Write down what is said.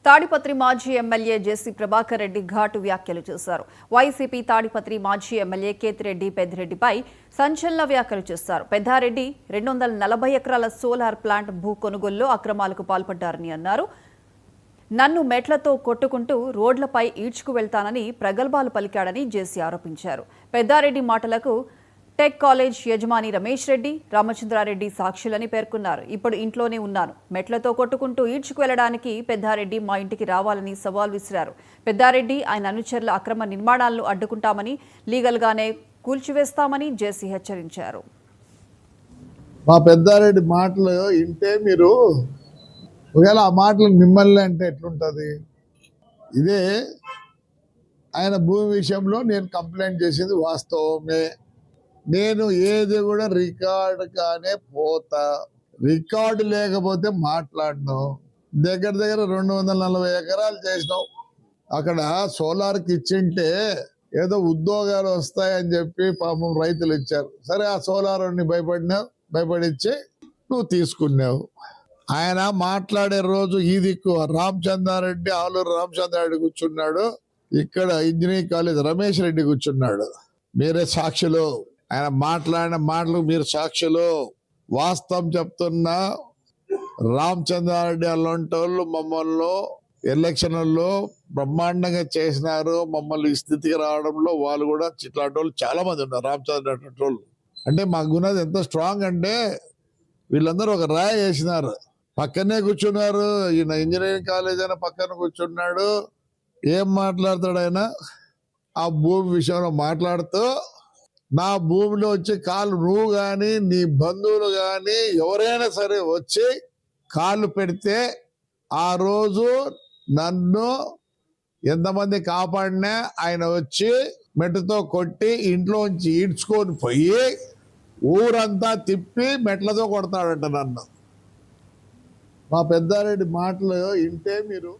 తాడిపత్రి మాజీ ఎమ్మెల్యే జేసీ ప్రభాకర్ రెడ్డి ఘాటు వ్యాఖ్యలు చేశారు. వైసీపీ తాడిపత్రి మాజీ ఎమ్మెల్యే కేతిరెడ్డి పెద్దిరెడ్డిపై సంచలన వ్యాఖ్యలు చేశారు. పెద్దారెడ్డి 240 ఎకరాల సోలార్ ప్లాంట్ భూ కొనుగోలులో అక్రమాలకు పాల్పడ్డారని అన్నారు. నన్ను మెట్లతో కొట్టుకుంటూ రోడ్లపై ఈడ్చుకు వెళ్తానని ప్రగల్భాలు పలికాడని జేసీ ఆరోపించారు. పెద్దారెడ్డి మాటలకు టెక్ కాలేజ్ యజమాని రమేష్ రెడ్డి, రామచంద్రారెడ్డి సాక్షులని పేర్కొన్నారు. ఇప్పుడు ఇంట్లోనే ఉన్నాను, మెట్లతో కొట్టుకుంటూ ఈడ్చుకు వెళ్లడానికి పెద్దారెడ్డి మా ఇంటికి రావాలని సవాల్ విసిరారు. పెద్దారెడ్డి ఆయన అనుచరుల అక్రమ నిర్మాణాలను అడ్డుకుంటామని, లీగల్గానే కూల్చివేస్తామని జేసీ హెచ్చరించారు. మా పెద్దారెడ్డి మాటలు వింటే మీరు ఒకవేళ ఆ మాటలు మిమ్మల్ని అంటే ఎట్లుంటుంది? ఇదే ఆయన భూమి విషయంలో నేను కంప్లైంట్ చేసింది వాస్తవమే. నేను ఏది కూడా రికార్డు కానే పోతా, రికార్డు లేకపోతే మాట్లాడను. దగ్గర 240 ఎకరాలు చేసినావు. అక్కడ సోలార్కి ఇచ్చింటే ఏదో ఉద్యోగాలు వస్తాయని చెప్పి పాపం రైతులు ఇచ్చారు. సరే, ఆ సోలార్ని భయపడిచ్చి నువ్వు తీసుకున్నావు. ఆయన మాట్లాడే రోజు ఈ దిక్కు రామచంద్రారెడ్డి, ఆలూరు రామచంద్రారెడ్డి కూర్చున్నాడు, ఇక్కడ ఇంజనీరింగ్ కాలేజ్ రమేష్ రెడ్డి కూర్చున్నాడు. మీరే సాక్షులు. ఆయన మాట్లాడిన మాటలు మీరు సాక్షులు. వాస్తవం చెప్తున్నా, రామచంద్రారెడ్డి అలాంటి వాళ్ళు మమ్మల్ని ఎలక్షన్లలో బ్రహ్మాండంగా చేసినారు. మమ్మల్ని ఈ స్థితికి రావడంలో వాళ్ళు కూడా ఇట్లాంటి వాళ్ళు చాలా మంది ఉన్నారు. రామచంద్రారెడ్డి వాళ్ళు అంటే మా గుణది ఎంత స్ట్రాంగ్ అంటే వీళ్ళందరూ ఒక రాయి వేసినారు, పక్కనే కూర్చున్నారు. ఈయన ఇంజనీరింగ్ కాలేజ్ అయినా పక్కన కూర్చున్నాడు. ఏం మాట్లాడతాడు ఆయన? ఆ భూమి విషయంలో మాట్లాడుతూ, నా భూమిలో వచ్చి కాళ్ళు నువ్వు కానీ నీ బంధువులు కానీ ఎవరైనా సరే వచ్చి కాళ్ళు పెడితే ఆ రోజు నన్ను ఎంతమంది కాపాడినా ఆయన వచ్చి మెట్టుతో కొట్టి ఇంట్లోంచి ఈడ్చుకొని పోయి ఊరంతా తిప్పి మెట్లతో కొడతాడంట నన్ను. మా పెద్దారెడ్డి మాటలు వింటే మీరు